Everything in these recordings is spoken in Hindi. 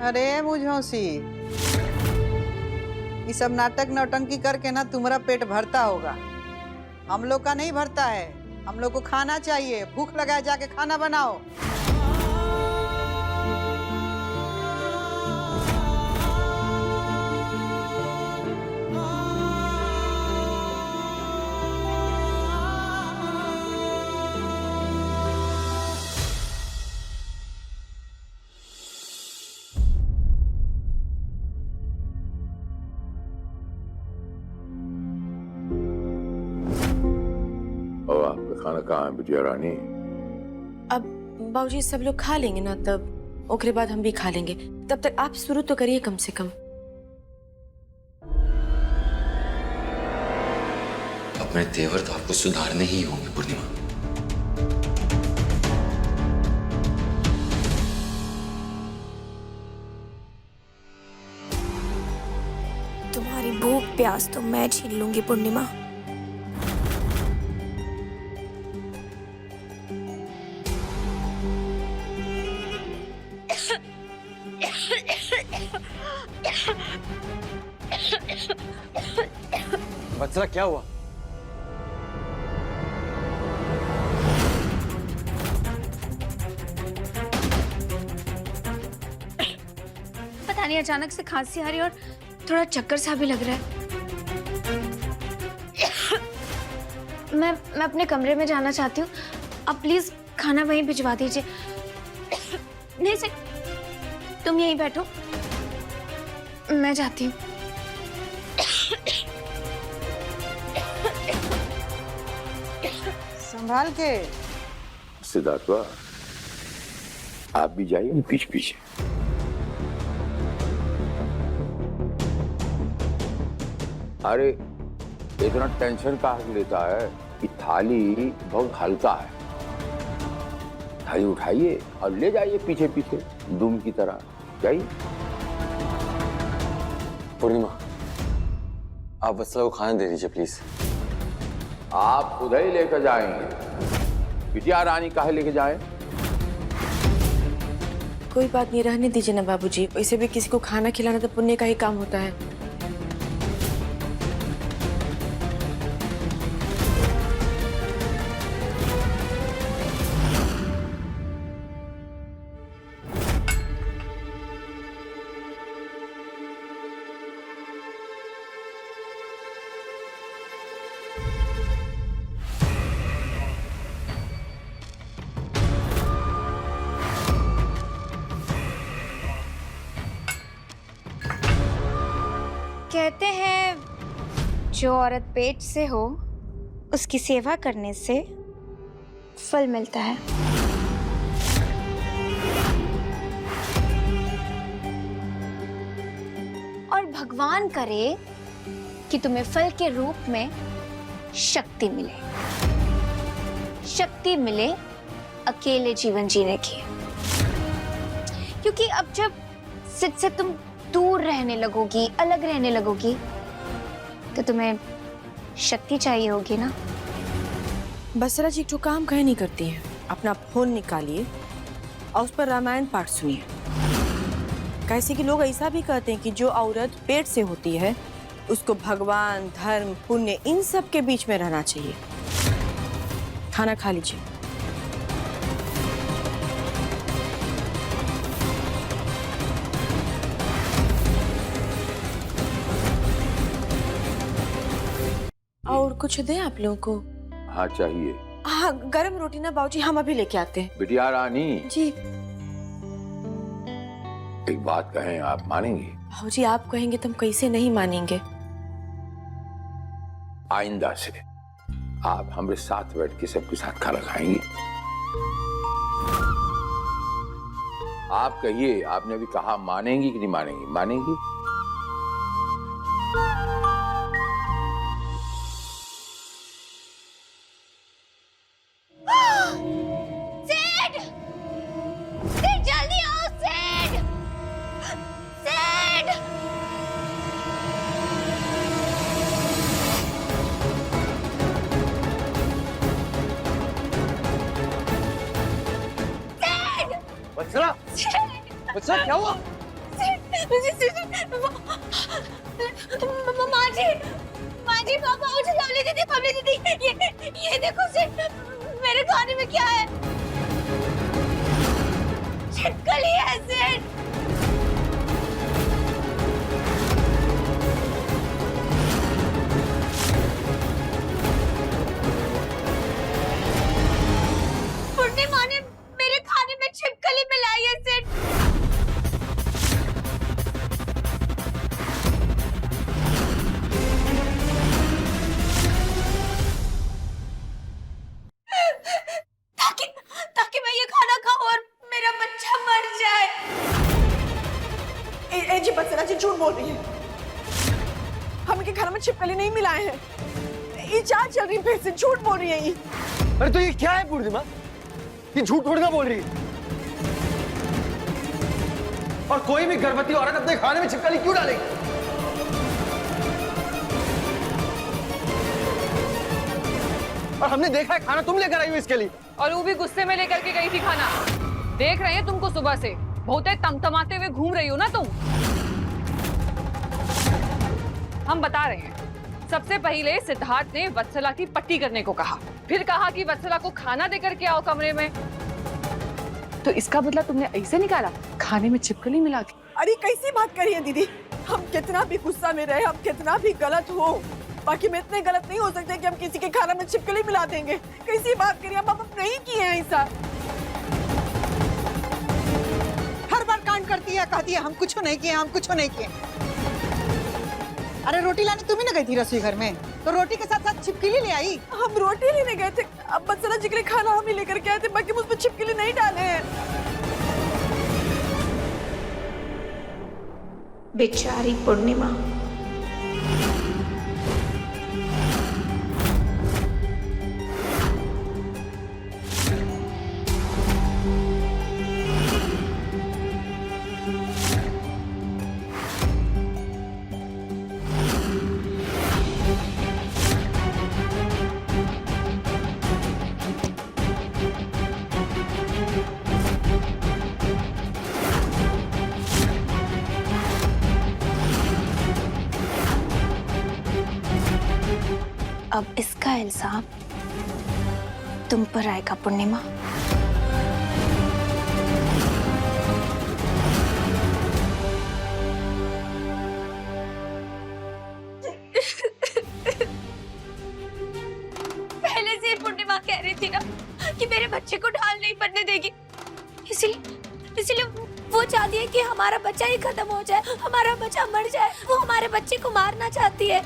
अरे मुझौसी, ये सब नाटक नौटंकी करके ना तुम्हारा पेट भरता होगा, हम लोग का नहीं भरता है। हम लोग को खाना चाहिए, भूख लगा है, जाके खाना बनाओ। और आपका खाना कहाँ है बिटिया रानी? अब बाबूजी सब लोग खा लेंगे ना, तब ओकरे बाद हम भी खा लेंगे। तब तक आप शुरू तो करिए कम से कम। अब मेरे तेवर तो आपको सुधारने ही होंगे पूर्णिमा। तुम्हारी भूख प्यास तो मैं छीन लूंगी पूर्णिमा। वत्सला क्या हुआ? पता नहीं, अचानक से खांसी आ रही है और थोड़ा चक्कर सा भी लग रहा है। मैं अपने कमरे में जाना चाहती हूँ। आप प्लीज खाना वहीं भिजवा दीजिए। नहीं सर, तुम यहीं बैठो, मैं जाती हूँ। संभाल के। सिद्धार्थ, आप भी जाइए पीछे पीछे। अरे इतना टेंशन कहाँ लेता है? ये थाली बहुत हल्का है, थाली उठाइए और ले जाइए पीछे पीछे दुम की तरह। जाइए। पूर्णिमा, आप वत्सला को खाना दे दीजिए प्लीज। आप खुद ही लेकर जाएंगे, बिटिया रानी काहे लेके जाए? कोई बात नहीं, रहने दीजिए ना बाबूजी। वैसे भी किसी को खाना खिलाना तो पुण्य का ही काम होता है। कहते हैं जो औरत पेट से हो उसकी सेवा करने से फल मिलता है। और भगवान करे कि तुम्हें फल के रूप में शक्ति मिले, शक्ति मिले अकेले जीवन जीने की। क्योंकि अब जब सिद्ध से तुम दूर रहने लगोगी, अलग रहने लगोगी, तो तुम्हें शक्ति चाहिए होगी ना। बसरा जी जो काम कहीं नहीं करती हैं, अपना फोन निकालिए और उस पर रामायण पाठ सुनिए। कैसे कि लोग ऐसा भी कहते हैं कि जो औरत पेट से होती है उसको भगवान, धर्म, पुण्य इन सब के बीच में रहना चाहिए। खाना खा लीजिए। और कुछ दें आप लोगों को? हाँ चाहिए। हाँ, गरम रोटी ना बाबूजी हम अभी लेके आते हैं। बिटिया रानी जी। एक बात कहें, आप मानेंगी? बाबूजी आप कहेंगे तो हम कैसे नहीं मानेंगे। आइंदा से आप हमारे साथ बैठ के सबके साथ खाना खाएंगी। आप कहिए, आपने अभी कहा मानेंगी कि नहीं मानेंगी? मानेंगी? जल्दी आओ सेठ! सेठ! वत्सला, वत्सला क्या हुआ? माँ जी पापा मुझे बबली दीदी ये देखो सिर्फ मेरे खाने में क्या है? छिपकली है सिर्फ। पूर्णिमा ने मेरे खाने में छिपकली मिलाई है सिर्फ। ताकि मैं ये खाना खाऊं और मेरा बच्चा मर जाए। जी बत्सला जी झूठ बोल रही है। हम इनके खाना में छिपकली नहीं मिलाए हैं। ये चाल चल रही है, फिर से झूठ बोल रही है ये। अरे तो ये क्या है पूर्णिमा? ये झूठ थोड़ी ना बोल रही है। और कोई भी गर्भवती औरत अपने खाने में छिपकली क्यों डालेगी? और हमने देखा है खाना तुम लेकर आई हो इसके लिए। और वो भी गुस्से में लेकर के गई थी खाना। देख रहे हैं तुमको सुबह से बहुत तमतमाते हुए घूम रही हो ना तुम। हम बता रहे हैं, सबसे पहले सिद्धार्थ ने वत्सला की पट्टी करने को कहा, फिर कहा कि वत्सला को खाना देकर के आओ कमरे में। तो इसका बदला तुमने ऐसे निकाला, खाने में छिपकली मिला के। अरे कैसी बात करी है दीदी? हम कितना भी गुस्सा में रहे, हम कितना भी गलत हो, बाकी में इतने गलत नहीं हो सकते कि हम किसी के खाना में छिपकली मिला देंगे। कैसी बात करिए, हम नहीं किए हैं ऐसा। हर बार कांड करती है, कहती है हम कुछ नहीं किए, हम कुछ नहीं किए। अरे रोटी लाने तुम ही ना गई थी रसोई घर में, तो रोटी के साथ साथ छिपकली ले आई। हम रोटी लेने गए थे, अब बत्सला जी के लिए खाना हम ही लेकर के आए थे, बाकी उसमें छिपकली नहीं डाले हैं। बेचारी पूर्णिमा। अब इसका इल्जाम तुम पर आएगा पूर्णिमा। पहले से पूर्णिमा कह रही थी ना कि मेरे बच्चे को ढाल नहीं पड़ने देगी, इसलिए वो चाहती है कि हमारा बच्चा ही खत्म हो जाए, हमारा बच्चा मर जाए। वो हमारे बच्चे को मारना चाहती है।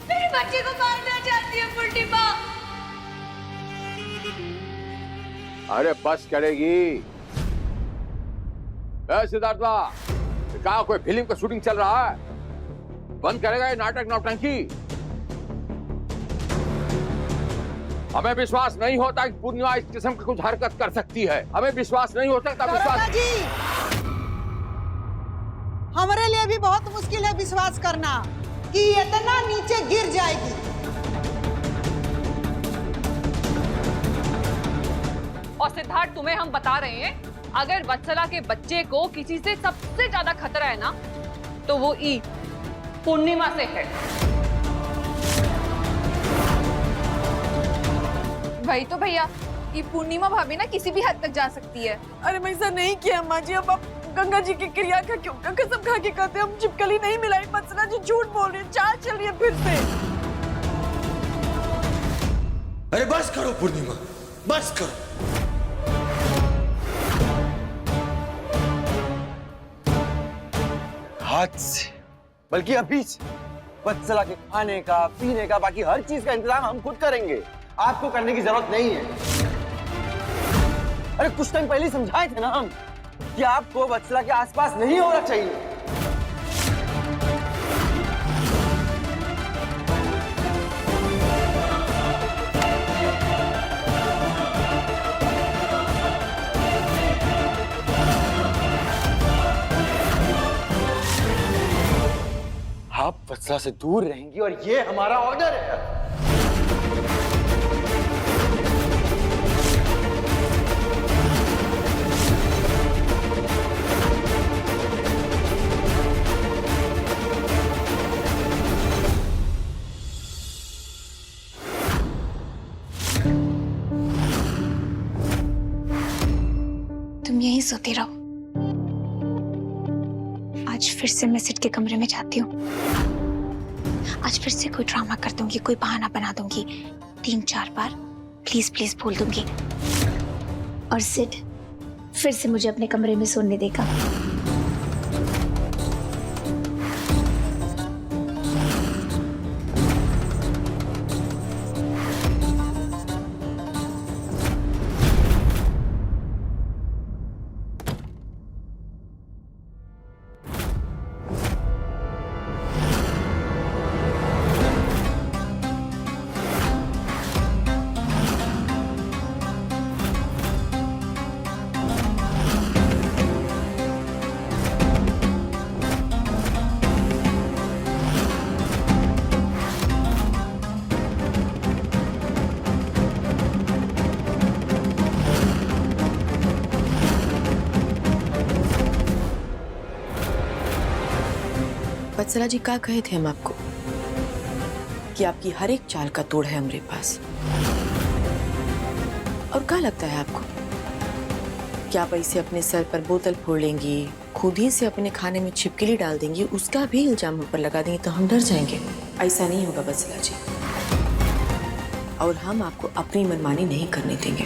मेरे बच्चे को मारना चाहती है पूर्णिमा। अरे बस करेगी। सिद्धार्था, क्या कोई फिल्म का शूटिंग चल रहा है? बंद करेगा ये नाटक नौटंकी? हमें विश्वास नहीं होता कि पूर्णिमा इस किस्म की कुछ हरकत कर सकती है। हमें विश्वास नहीं होता। दरोगा जी, हमारे लिए भी बहुत मुश्किल है विश्वास करना कि इतना नीचे गिर जाएगी। और सिद्धार्थ, तुम्हें हम बता रहे हैं, अगर वत्सला के बच्चे को किसी से सबसे ज्यादा खतरा है ना, तो वो पूर्णिमा से है। वही तो भैया, ये पूर्णिमा भाभी ना किसी भी हद तक जा सकती है। अरे मैं ऐसा नहीं किया अम्मा जी। अब आप गंगा जी की क्रिया का क्यों कसम खा के कहते हैं हम छिपकली नहीं मिलाई? बत्सला जी झूठ बोल रही है, चाल चल रही है फिर से। अरे बस करो पूर्णिमा, बस करो। हाथ से, बल्कि अभी से वत्सला के खाने का, पीने का, बाकी हर चीज का इंतजाम हम खुद करेंगे। आपको करने की जरूरत नहीं है। अरे कुछ टाइम पहले समझाए थे ना हम कि आपको वत्सला के आसपास नहीं होना चाहिए। आप वत्सला से दूर रहेंगी और ये हमारा ऑर्डर है। सोती रहो। आज फिर से मैं सिट के कमरे में जाती हूँ। आज फिर से कोई ड्रामा कर दूंगी, कोई बहाना बना दूंगी, 3-4 बार प्लीज प्लीज बोल दूंगी और सिट फिर से मुझे अपने कमरे में सोने देगा। वत्सला जी क्या कहे थे हम आपको कि आपकी हर एक चाल का तोड़ है हमारे पास। और क्या लगता है आपको कि आप ऐसे अपने सर पर बोतल फोड़ लेंगी, खुद ही से अपने खाने में छिपकली डाल देंगी, उसका भी इल्जाम हम पर लगा देंगे तो हम डर जाएंगे? ऐसा नहीं होगा वत्सला जी, और हम आपको अपनी मनमानी नहीं करने देंगे।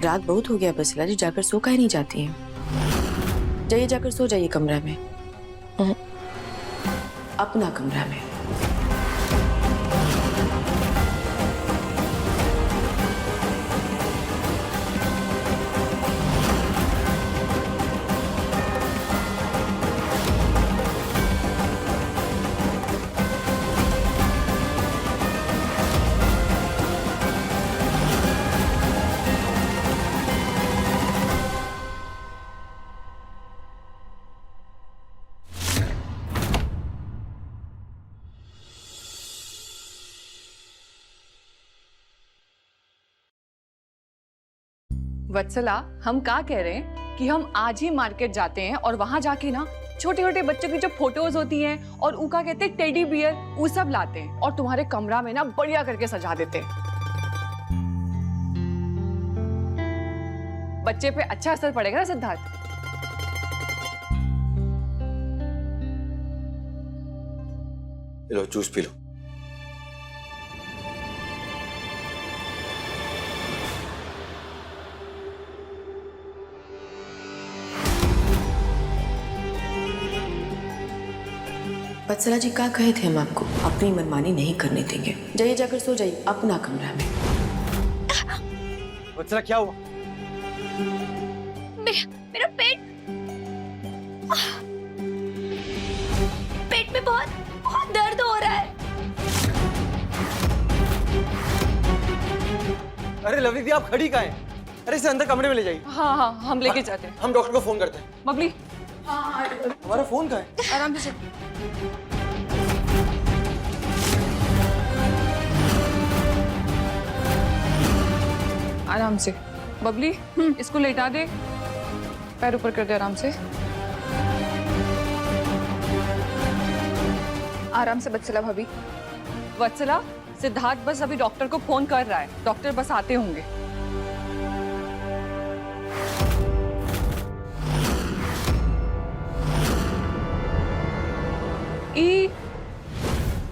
रात बहुत हो गया वत्सला जी, जाकर सो काहे नहीं जाती हैं? जाइए, जाकर सो जाइए कमरा में, अपना कमरा में। वत्सला, हम क्या कह रहे हैं कि हम आज ही मार्केट जाते हैं और वहां जाके ना छोटे छोटे बच्चों की जो फोटोज होती हैं और उनका कहते हैं टेडी बियर, वो सब लाते हैं और तुम्हारे कमरा में ना बढ़िया करके सजा देते हैं। बच्चे पे अच्छा असर पड़ेगा ना सिद्धार्थ? लो जूस पी लो। वत्सला जी क्या कहे थे हम आपको अपनी मनमानी नहीं करने देंगे। जाइए, जाकर सो जाइए अपना कमरा में। वत्सला क्या हुआ? मेरा पेट में बहुत दर्द हो रहा है। अरे लवली दी, आप खड़ी कहाँ हैं? अरे इसे अंदर कमरे में ले जाइए। हाँ हाँ, हम लेके जाते हैं। हम डॉक्टर को फोन करते हैं। बबली, हमारा फोन कहाँ है? आराम से। आराम से बबली, इसको लेटा दे, पैर ऊपर कर दे आराम से। आराम से वत्सला भाभी। वत्सला, सिद्धार्थ बस अभी डॉक्टर को फोन कर रहा है, डॉक्टर बस आते होंगे।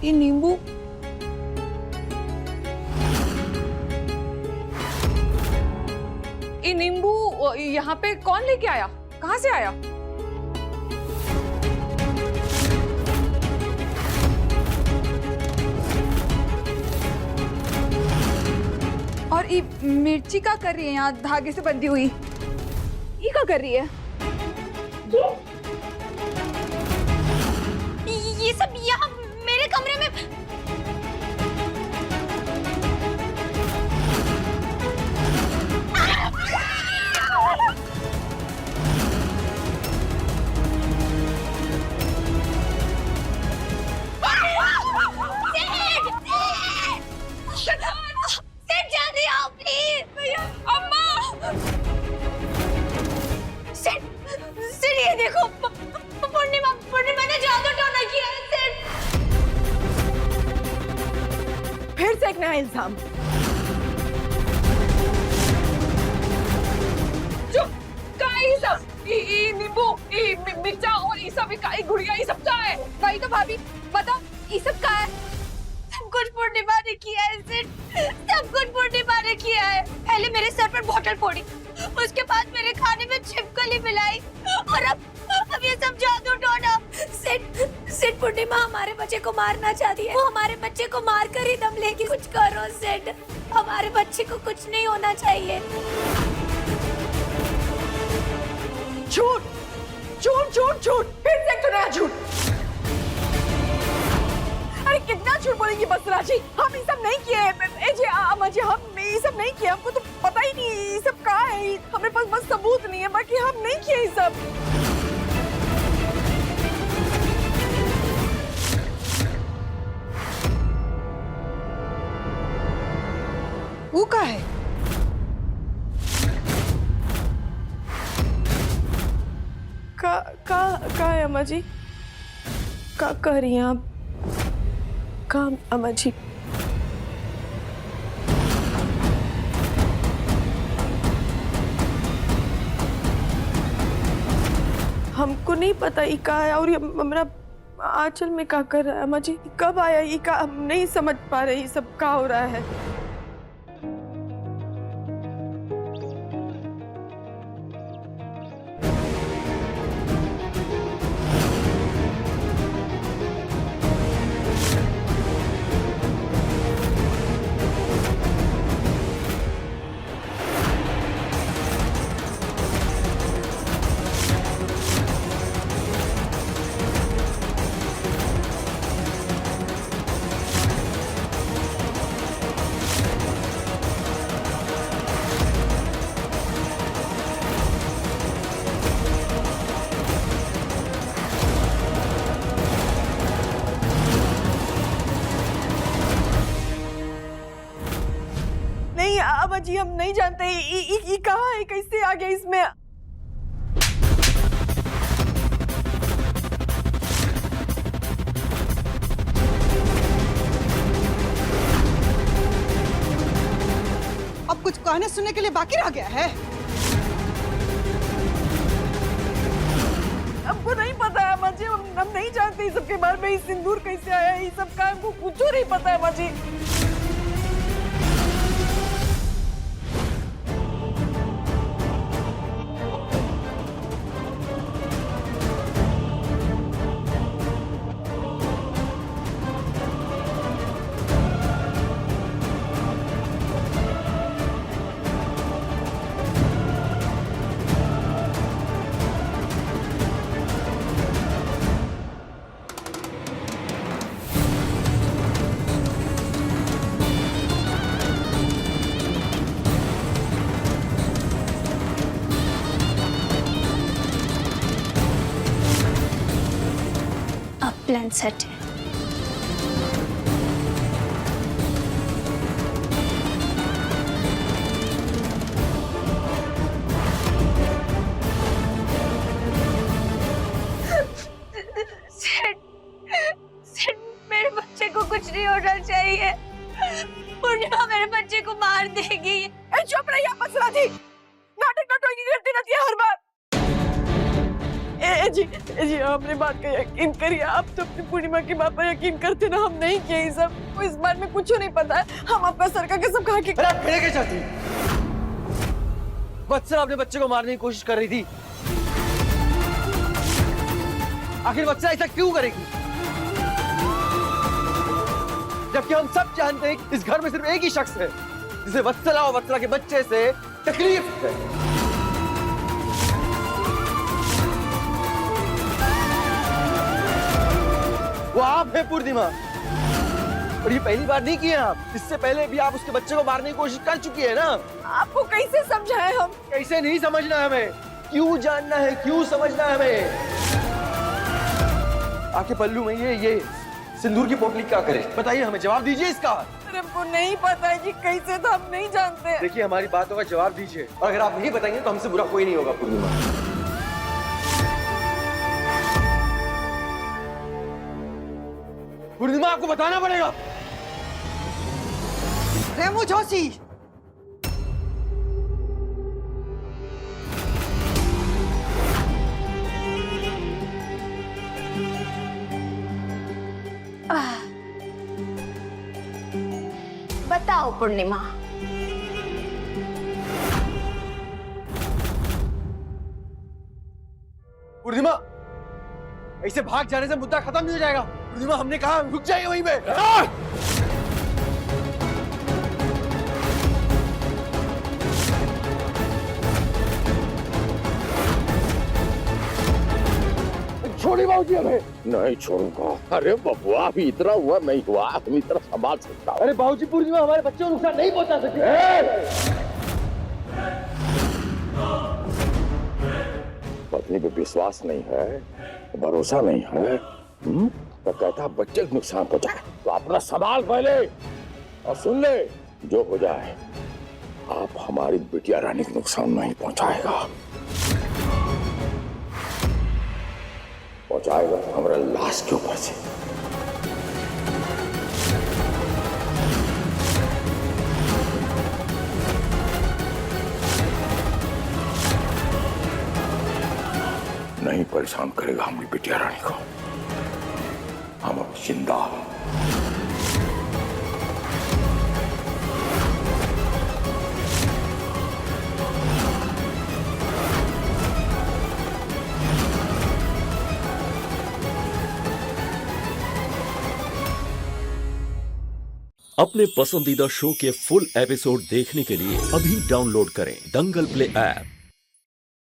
ये नींबू यहाँ पे कौन लेके आया? कहाँ से आया? और ये मिर्ची का कर रही है यहाँ धागे से बंधी हुई? ये क्या कर रही है? ये सब यहाँ मेरे कमरे में। जल्दी आओ प्लीज। अम्मा, ये देखो, पूर्णिमा ने जादू टोना किया है। फिर से एक नया इल्जाम। ई नींबू, ई मिर्चा और ई सब ई गुड़िया ई सब क्या है? वही तो भाभी, बताओ ये सब का है? सब कुछ पूर्णिमा ने किया है सिड, सब कुछ पूर्णिमा ने किया है। पहले मेरे सर पर बॉटल फोड़ी, उसके बाद मेरे खाने में छिपकली मिलाई और अब ये सब जादू टोना। सिड पूर्णिमा हमारे बच्चे को मारना चाहती है, वो हमारे बच्चे को मार कर ही दम लेगी। कुछ करो सिड, हमारे बच्चे को कुछ नहीं होना चाहिए। झूठ झूठ झूठ झूठ, फिर से एक तो नया झूठ। अरे कितना झूठ बोलेंगी बसरा जी, हम ये सब नहीं किए। जी अम्मा जी, हम ये सब नहीं किए, हमको तो पता ही नहीं ये सब कहाँ है। हमारे पास बस सबूत नहीं है, बाकी हम नहीं किए ये सब। वो का है? का है अम्मा जी? का कह रही हैं आप? का अम्मा जी? हमको नहीं पता ये का है, और ये हमारा आंचल में का कर रहा है अम्मा जी? कब आया ये का? हम नहीं समझ पा रहे ये सब का हो रहा है। नहीं अम्मा जी, हम नहीं जानते ये कहाँ है, कैसे आ गया इसमें। अब कुछ कहने सुनने के लिए बाकी रह गया है? हमको नहीं पता है अम्मा जी, हम नहीं जानते इस सब के बारे में। सिंदूर कैसे आया, ये सब का हमको कुछ नहीं पता है अम्मा जी। प्लान सेट है। मेरे बच्चे को कुछ नहीं होना चाहिए। पूर्णिमा मेरे बच्चे को मार देगी। चुप रहिए बसरा जी, नाटक नटोगी करती रहती है हर बार। जी आपने बात का यकीन करिए, आप तो अपनी पूर्णिमा की बात पर यकीन करते ना। हम नहीं किए ये सब, तो इस बारे में कुछ नहीं पता है। हम आपका सरका के सब खा के। अरे आप क्या चाहती? वत्सला अपने बच्चे को मारने की कोशिश कर रही थी। आखिर वत्सला ऐसा क्यों करेगी? जबकि हम सब जानते हैं कि इस घर में सिर्फ एक ही शख्स है जिसे वत्सला और वत्सला के बच्चे से तकलीफ है। वो आप है पूर्णिमा, और ये पहली बार नहीं किए आप। इससे पहले भी आप उसके बच्चे को मारने की कोशिश कर चुकी है ना। आपको कैसे समझाएं हम? कैसे नहीं समझना है हमें, क्यों जानना है, क्यों समझना है हमें। आके पल्लू में ये सिंदूर की पोटली क्या करे, बताइए हमें, जवाब दीजिए इसका। हमको नहीं पता है जी, कैसे तो हम नहीं जानते। देखिए हमारी बातों का जवाब दीजिए, और अगर आप नहीं बताएंगे तो हमसे बुरा कोई नहीं होगा। पूर्णिमा, पूर्णिमा आपको बताना पड़ेगा। रेमू जोशी, पूर्णिमा। पूर्णिमा, ऐसे भाग जाने से मुद्दा खत्म नहीं हो जाएगा। पूर्णिमा, हमने कहा रुक जाइए वहीं पे। छोड़ी बाबूजी हमें। नहीं छोड़ूंगा। अरे बबुआ, अभी इतना हुआ नहीं हुआ, हम इतना संभाल सकता हूँ। अरे बाबूजी, पूर्णिमा हमारे बच्चों को नुकसान नहीं पहुंचा सकती। पत्नी पे विश्वास नहीं है, भरोसा नहीं है, तो कहता बच्चे को नुकसान पहुंचाए। तो अपना संभाल पहले और सुन ले, जो हो जाए आप हमारी बिटिया रानी को नुकसान नहीं पहुंचाएगा हमारा लाश के ऊपर से। नहीं परेशान करेगा हमारी बिटिया रानी को। हम अब जिंदा हैं। अपने पसंदीदा शो के फुल एपिसोड देखने के लिए अभी डाउनलोड करें दंगल प्ले ऐप।